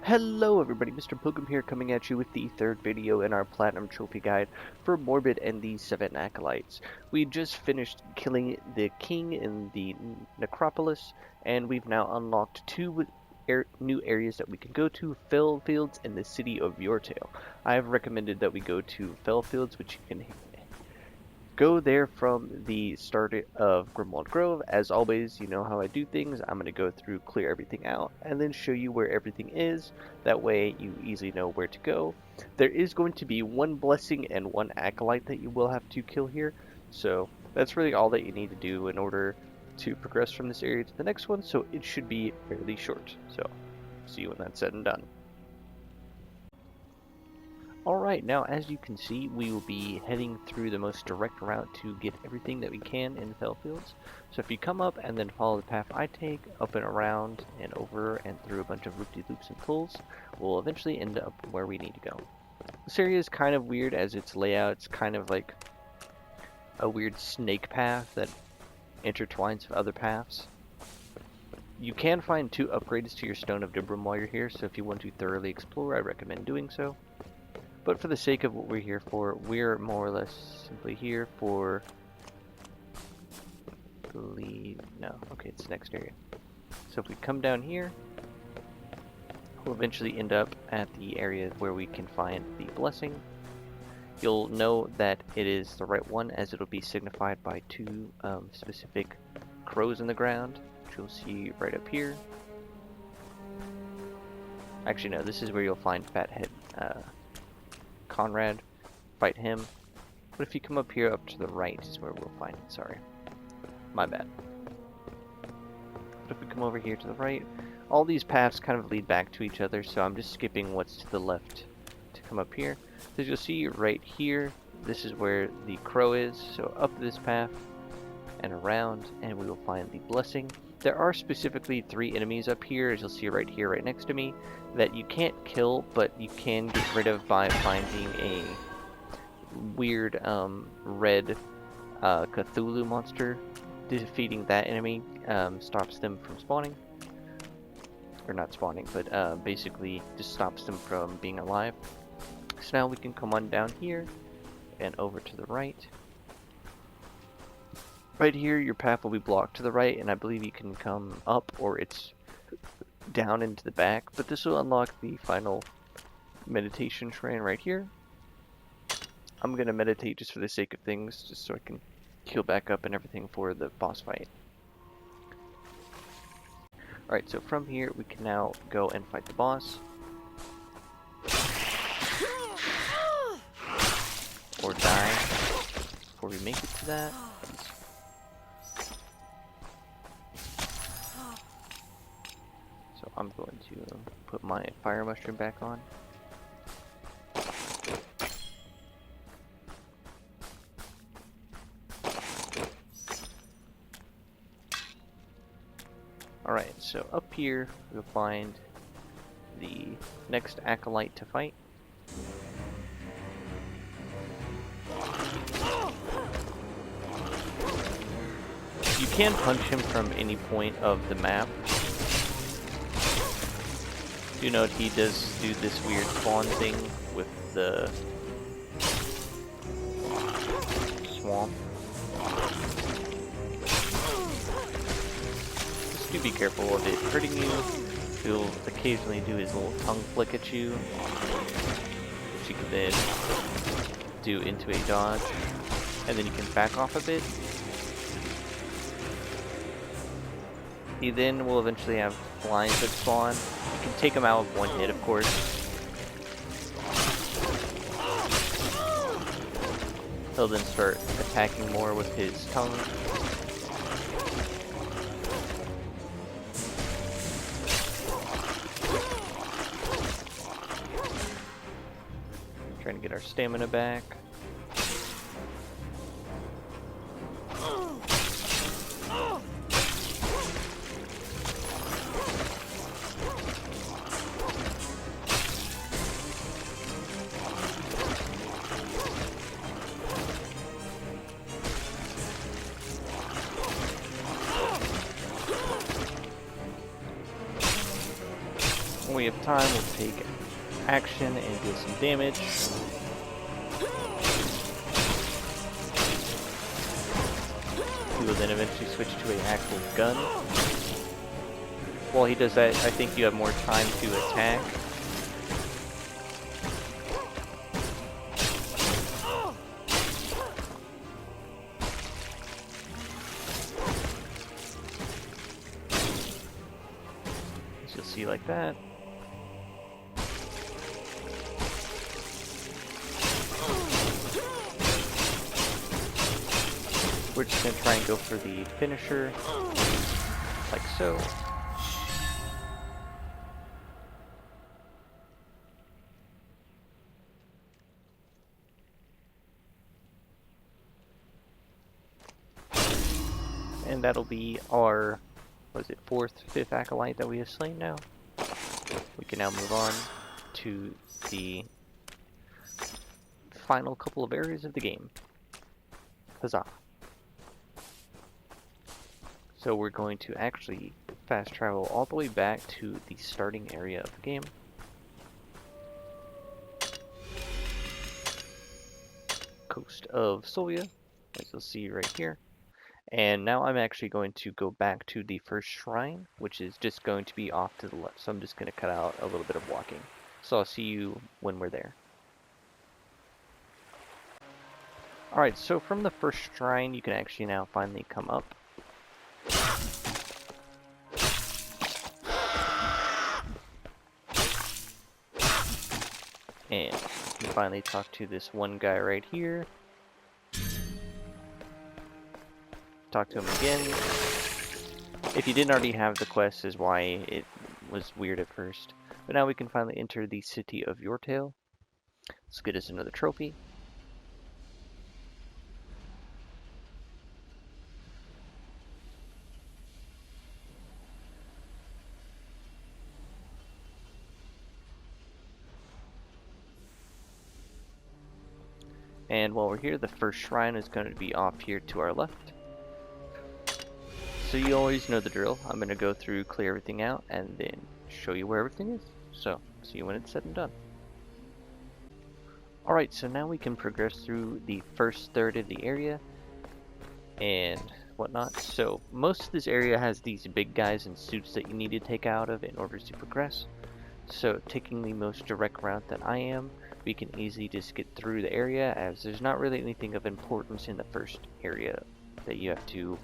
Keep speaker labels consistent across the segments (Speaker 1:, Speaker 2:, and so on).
Speaker 1: Hello everybody, Mr. Pilgrim here coming at you with the third video in our Platinum Trophy Guide for Morbid and the 7 Acolytes. We just finished killing the king in the Necropolis, and we've now unlocked two new areas that we can go to, felfields and the city of Yortael. I have recommended that we go to felfields, which you can go there from the start of Grimwald Grove. As always, you know how I do things. I'm going to go through, clear everything out, and then show you where everything is. That way you easily know where to go. There is going to be one blessing and one acolyte that you will have to kill here. So that's really all that you need to do in order to progress from this area to the next one. So it should be fairly short. So see you when that's said and done. Alright, now as you can see, we will be heading through the most direct route to get everything that we can in felfields. So if you come up and then follow the path I take, up and around and over and through a bunch of loop-de-loops and pulls, we'll eventually end up where we need to go. This area is kind of weird as its layout. It's kind of like a weird snake path that intertwines with other paths. You can find 2 upgrades to your Stone of Dibram while you're here, so if you want to thoroughly explore, I recommend doing so. But for the sake of what we're here for, we're more or less simply here for... it's the next area. So if we come down here, we'll eventually end up at the area where we can find the blessing. You'll know that it is the right one as it'll be signified by 2 specific crows in the ground, which you'll see right up here. Actually no, this is where you'll find Fathead Conrad, fight him. But if you come up here up to the right is where we'll find it, sorry. My bad. But if we come over here to the right, all these paths kind of lead back to each other, so I'm just skipping what's to the left to come up here. So as you'll see right here, this is where the crow is, so up this path and around, and we will find the blessing. There are specifically 3 enemies up here, as you'll see right here, right next to me, that you can't kill, but you can get rid of by finding a weird red Cthulhu monster. Defeating that enemy stops them from spawning. Or not spawning, but basically just stops them from being alive. So now we can come on down here and over to the right. Right here, your path will be blocked to the right, and I believe you can come up or it's down into the back. But this will unlock the final meditation shrine right here. I'm going to meditate just for the sake of things, just so I can heal back up and everything for the boss fight. Alright, so from here, we can now go and fight the boss. Or die before we make it to that. So I'm going to put my fire mushroom back on. Alright, so up here we'll find the next acolyte to fight. You can punch him from any point of the map. Do note he does do this weird spawn thing with the swamp. Just do be careful of it hurting you. He'll occasionally do his little tongue flick at you, which you can then do into a dodge, and then you can back off a bit. He then will eventually have blinds that spawn. You can take him out with 1 hit, of course. He'll then start attacking more with his tongue. Trying to get our stamina back. When we have time, we'll take action and deal some damage. He will then eventually switch to an actual gun. While he does that, I think you have more time to attack. As you'll see like that. We're just going to try and go for the finisher, like so. And that'll be our, was it 4th, 5th acolyte that we have slain now. We can now move on to the final couple of areas of the game. Huzzah. So we're going to actually fast travel all the way back to the starting area of the game. Coast of Solvia, as you'll see right here. And now I'm actually going to go back to the first shrine, which is just going to be off to the left. So I'm just going to cut out a little bit of walking. So I'll see you when we're there. Alright, so from the first shrine, you can actually now finally come up. And you can finally talk to this one guy right here. Talk to him again. If you didn't already have the quest, is why it was weird at first. But now we can finally enter the city of Yortael. Let's get us another trophy. And while we're here, the first shrine is going to be off here to our left. So you always know the drill. I'm going to go through, clear everything out, and then show you where everything is. So, see you when it's said and done. Alright, so now we can progress through the first third of the area and whatnot. So, most of this area has these big guys in suits that you need to take out of in order to progress. So, taking the most direct route that I am, we can easily just get through the area, as there's not really anything of importance in the first area that you have to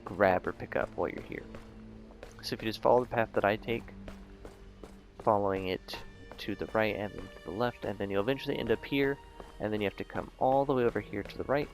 Speaker 1: grab or pick up while you're here. So if you just follow the path that I take, following it to the right and then to the left, and then you'll eventually end up here, and then you have to come all the way over here to the right.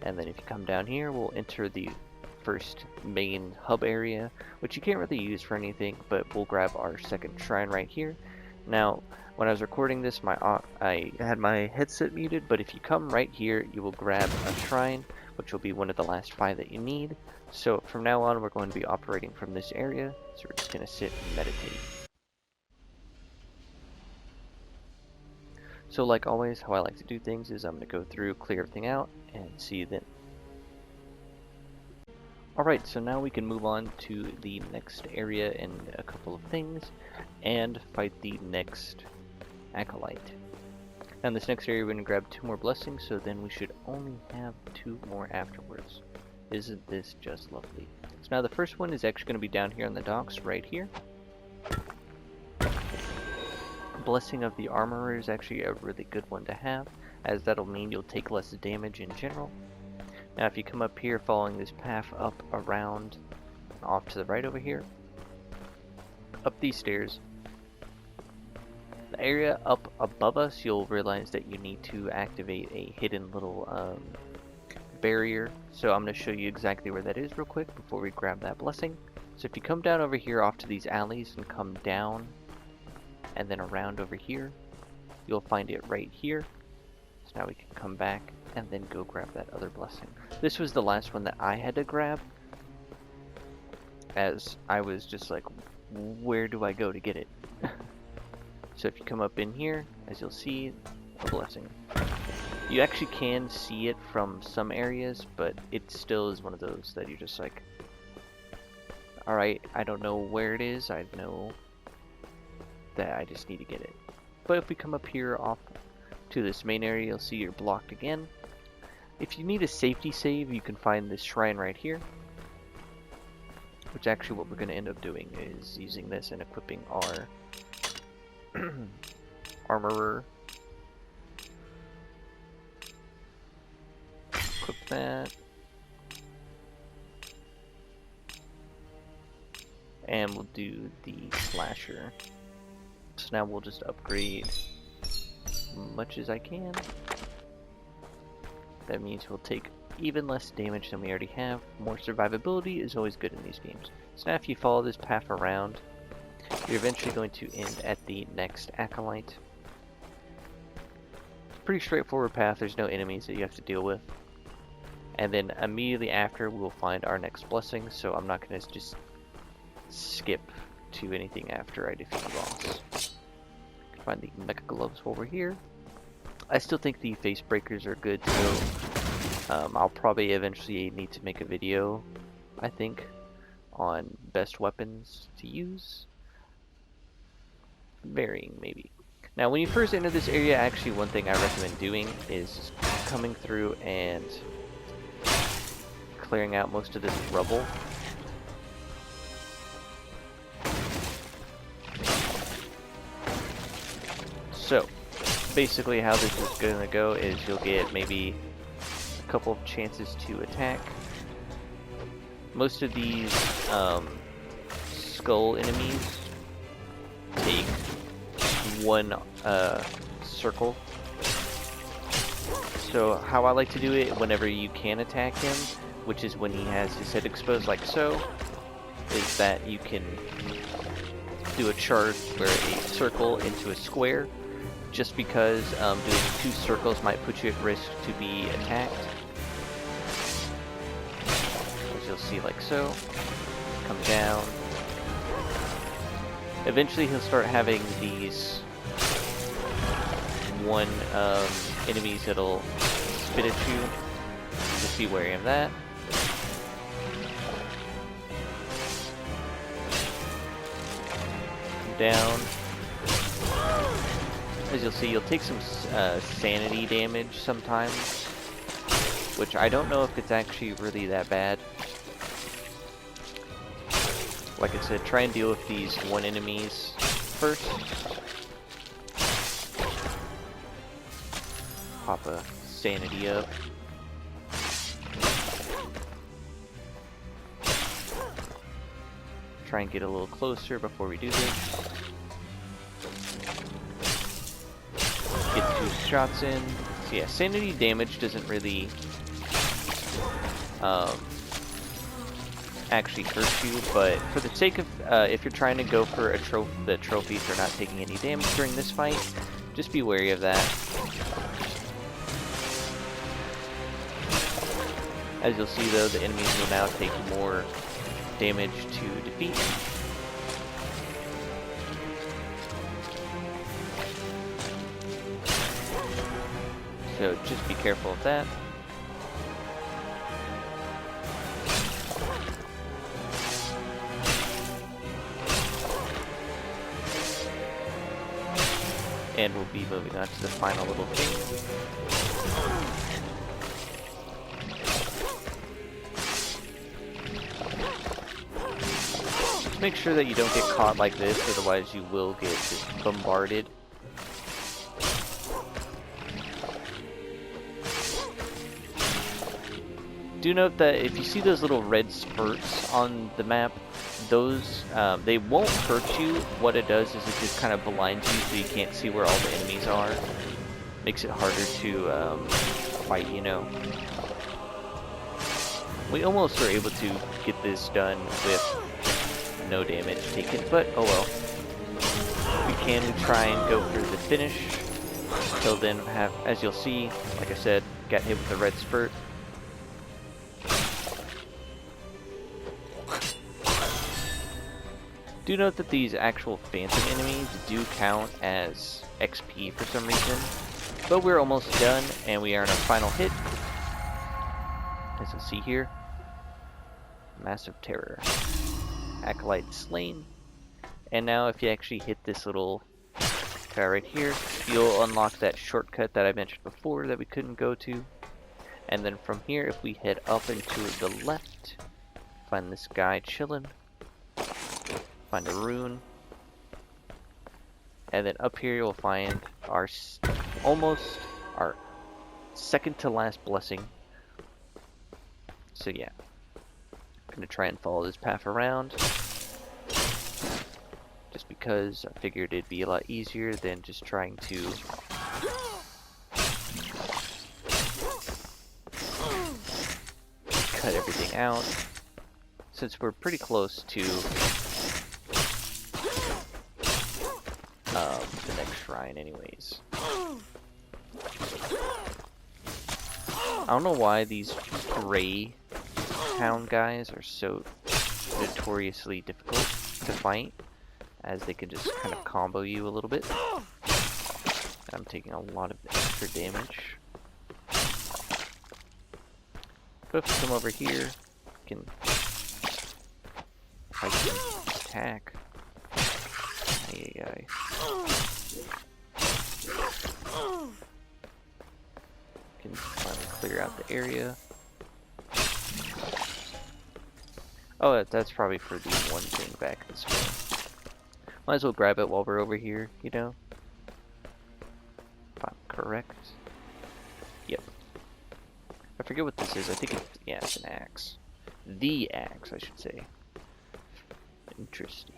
Speaker 1: And then if you come down here, we'll enter the first main hub area, which you can't really use for anything, but we'll grab our second shrine right here. Now, when I was recording this, I had my headset muted, but if you come right here, you will grab a shrine, which will be one of the last 5 that you need. So from now on, we're going to be operating from this area, so we're just going to sit and meditate. So like always, how I like to do things is I'm going to go through, clear everything out, and see you then. Alright, so now we can move on to the next area and a couple of things, and fight the next acolyte. Now in this next area we're going to grab 2 more blessings, so then we should only have 2 more afterwards. Isn't this just lovely? So now the first one is actually going to be down here on the docks, right here. Blessing of the Armorer is actually a really good one to have, as that'll mean you'll take less damage in general. Now if you come up here following this path up, around, off to the right over here, up these stairs, the area up above us, you'll realize that you need to activate a hidden little barrier. So I'm going to show you exactly where that is real quick before we grab that blessing. So if you come down over here off to these alleys and come down and then around over here, you'll find it right here. So now we can come back and then go grab that other blessing. This was the last one that I had to grab, as I was just like, where do I go to get it? So if you come up in here, as you'll see, a blessing. You actually can see it from some areas, but it still is one of those that you're just like, Alright, I don't know where it is. I know that I just need to get it. But if we come up here off to this main area, you'll see you're blocked again. If you need a safety save, you can find this shrine right here. Which actually what we're going to end up doing is using this and equipping our armorer. Equip that. And we'll do the slasher. So now we'll just upgrade as much as I can. That means we'll take even less damage than we already have. More survivability is always good in these games. So now if you follow this path around, you're eventually going to end at the next acolyte. Pretty straightforward path, there's no enemies that you have to deal with. And then immediately after we'll find our next blessing, so I'm not going to just skip to anything after I defeat the boss. You can find the mecha gloves while we're here. I still think the face breakers are good, so I'll probably eventually need to make a video, I think, on best weapons to use. Varying, maybe. Now, when you first enter this area, actually one thing I recommend doing is just coming through and clearing out most of this rubble. So, basically how this is going to go is you'll get maybe a couple of chances to attack. Most of these skull enemies take one circle. So how I like to do it whenever you can attack him, which is when he has his head exposed like so, is that you can do a charge where a circle into a square. Just because doing 2 circles might put you at risk to be attacked. As you'll see like so. Come down. Eventually he'll start having these one enemies that'll spit at you. Just be wary of that. Come down. As you'll see, you'll take some sanity damage sometimes, which I don't know if it's actually really that bad. Like I said, try and deal with these one enemies first. Pop a sanity up. Try and get a little closer before we do this. Get 2 shots in. So yeah, sanity damage doesn't really actually hurt you, but for the sake of if you're trying to go for the trophies are not taking any damage during this fight, just be wary of that. As you'll see though, the enemies will now take more damage to defeat. So just be careful of that. And we'll be moving on to the final little thing. Just make sure that you don't get caught like this, otherwise you will get just bombarded. Do note that if you see those little red spurts on the map, those, they won't hurt you. What it does is it just kind of blinds you so you can't see where all the enemies are. Makes it harder to fight, you know. We almost were able to get this done with no damage taken, but oh well. If we can, we try and go for the finish. Till then, as you'll see, like I said, got hit with the red spurt. Do note that these actual phantom enemies do count as XP for some reason, but we're almost done and we are in our final hit. As you'll see here, Massive Terror. acolyte slain. And now if you actually hit this little guy right here, you'll unlock that shortcut that I mentioned before that we couldn't go to. And then from here, if we head up and to the left, find this guy chilling, find a rune, and then up here you'll find our almost our second to last blessing. So yeah, I'm gonna try and follow this path around, just because I figured it'd be a lot easier than just trying to cut everything out, since we're pretty close to the next shrine anyways. I don't know why these gray town guys are so notoriously difficult to fight, as they can just kind of combo you a little bit. I'm taking a lot of extra damage. But if we come over here, we can attack. Aye. Can finally clear out the area. Oh, that's probably for the one thing back this way. Might as well grab it while we're over here, you know? If I'm correct. Yep. I forget what this is. I think it's, yeah, it's an axe. The axe, I should say. Interesting.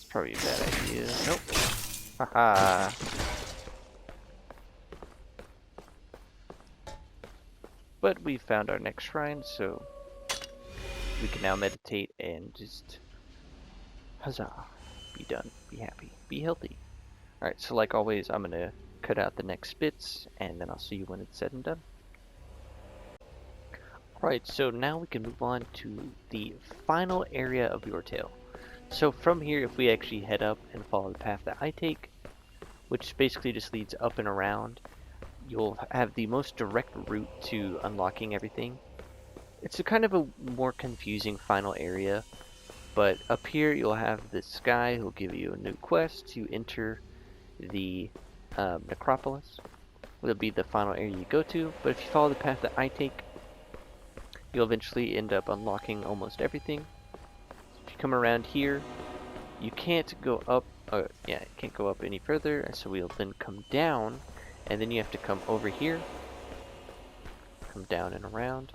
Speaker 1: Probably a bad idea. Nope. Haha. But we found our next shrine, so we can now meditate and just huzzah. Be done. Be happy. Be healthy. Alright, so like always, I'm gonna cut out the next bits, and then I'll see you when it's said and done. Alright, so now we can move on to the final area of Yortael. So from here, if we actually head up and follow the path that I take, which basically just leads up and around, you'll have the most direct route to unlocking everything. It's a kind of a more confusing final area, but up here you'll have this guy who'll give you a new quest to enter the Necropolis. It'll be the final area you go to, but if you follow the path that I take, you'll eventually end up unlocking almost everything. If you come around here, you can't go up, you can't go up any further, so we'll then come down, and then you have to come over here, come down and around,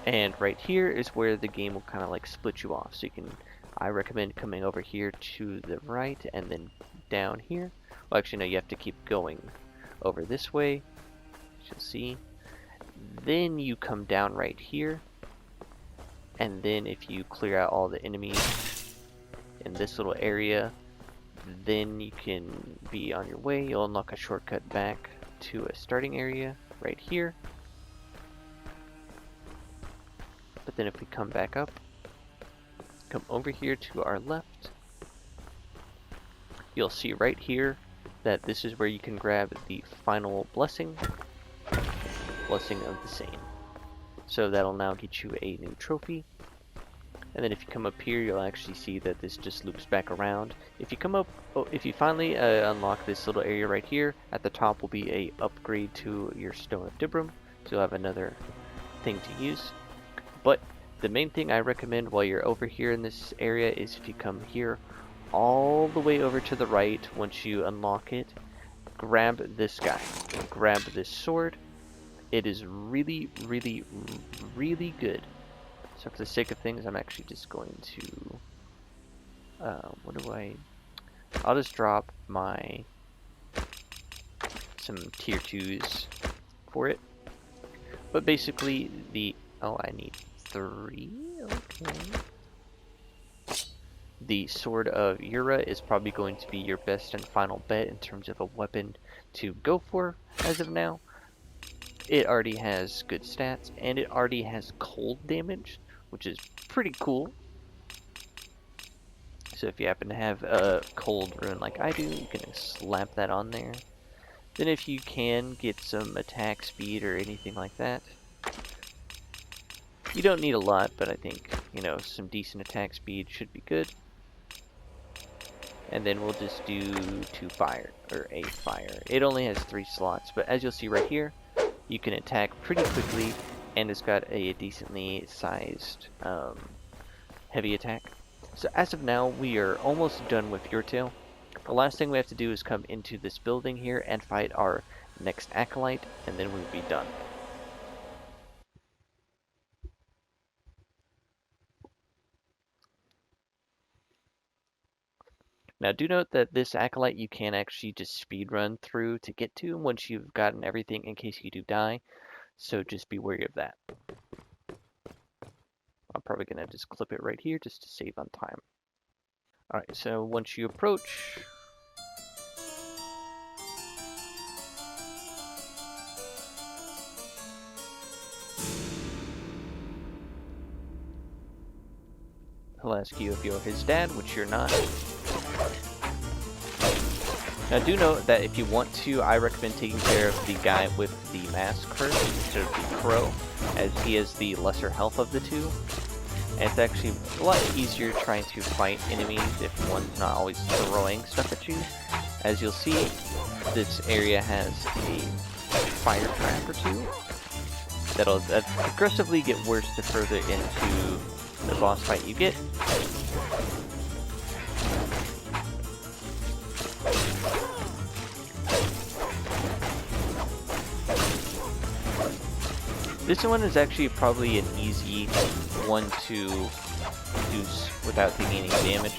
Speaker 1: and right here is where the game will kind of like split you off. So you can, I recommend coming over here to the right and then down here. Well, actually no, you have to keep going over this way, as you'll see. Then you come down right here, and then if you clear out all the enemies in this little area, then you can be on your way. You'll unlock a shortcut back to a starting area right here. But then if we come back up, come over here to our left, you'll see right here that this is where you can grab the final blessing. Blessing of the Same. So that'll now get you a new trophy. And then if you come up here, you'll actually see that this just loops back around. If you come up, if you finally unlock this little area right here, at the top will be a upgrade to your Stone of Dibram, so you'll have another thing to use. But the main thing I recommend while you're over here in this area is if you come here all the way over to the right, once you unlock it, grab this guy, grab this sword. It is really, really, really good. So for the sake of things, I'm actually just going to, I'll just drop some tier 2s for it. But basically I need 3, okay. The Sword of Yortael is probably going to be your best and final bet in terms of a weapon to go for as of now. it already has good stats, and it already has cold damage, which is pretty cool. So if you happen to have a cold rune like I do, you can slap that on there. Then if you can get some attack speed or anything like that, you don't need a lot, but I think, you know, some decent attack speed should be good. And then we'll just do a fire. It only has 3 slots, but as you'll see right here, you can attack pretty quickly, and it's got a decently sized heavy attack. So as of now, we are almost done with Yortael. The last thing we have to do is come into this building here and fight our next acolyte, and then we'll be done. Now do note that this acolyte you can actually just speed run through to get to once you've gotten everything in case you do die, so just be wary of that. I'm probably going to just clip it right here just to save on time. Alright, so once you approach, he'll ask you if you're his dad, which you're not. Now do note that if you want to, I recommend taking care of the guy with the mask first instead of the crow, as he has the lesser health of the two. And it's actually a lot easier trying to fight enemies if one's not always throwing stuff at you. As you'll see, this area has a fire trap or two that'll progressively get worse the further into the boss fight you get. This one is actually probably an easy one to do without taking any damage.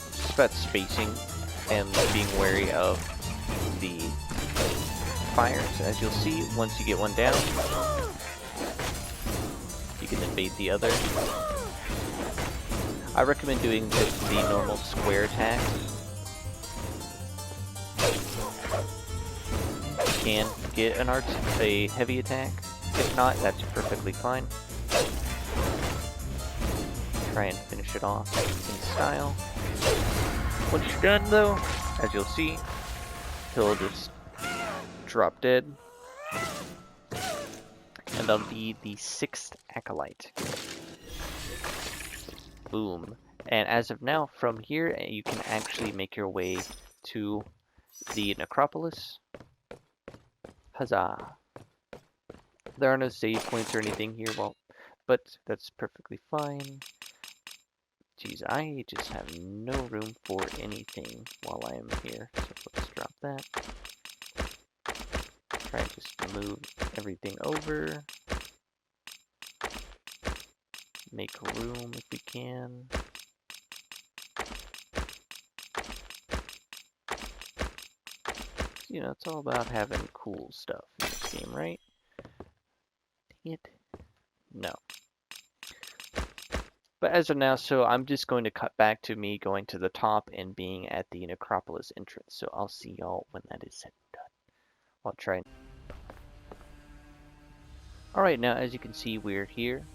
Speaker 1: It's about spacing and being wary of the fires. As you'll see, once you get one down, you can evade the other. I recommend doing just the normal square attacks. Can get a heavy attack. If not, that's perfectly fine. Try and finish it off in style. Once you're done though, as you'll see, he'll just drop dead. And that'll be the 6th acolyte. Boom. And as of now, from here, you can actually make your way to the Necropolis. Huzzah. There are no save points or anything here, well, but that's perfectly fine. Jeez, I just have no room for anything while I am here, so let's drop that. Try and just move everything over. Make room if we can. You know, it's all about having cool stuff in this game, right? Dang it. No. But as of now, so I'm just going to cut back to me going to the top and being at the Necropolis entrance. So I'll see y'all when that is said and done. I'll try. Alright, now as you can see, we're here.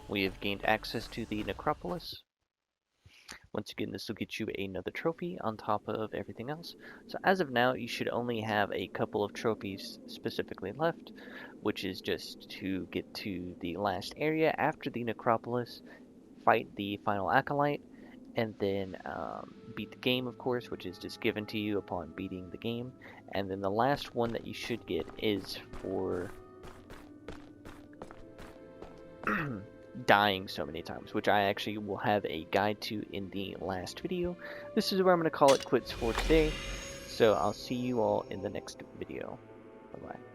Speaker 1: We have gained access to the Necropolis. Once again, this will get you another trophy on top of everything else. So as of now, you should only have a couple of trophies specifically left, which is just to get to the last area after the Necropolis, fight the final acolyte, and then beat the game, of course, which is just given to you upon beating the game. And then the last one that you should get is for dying so many times, which I actually will have a guide to in the last video. This is where I'm going to call it quits for today, so I'll see you all in the next video. Bye-bye.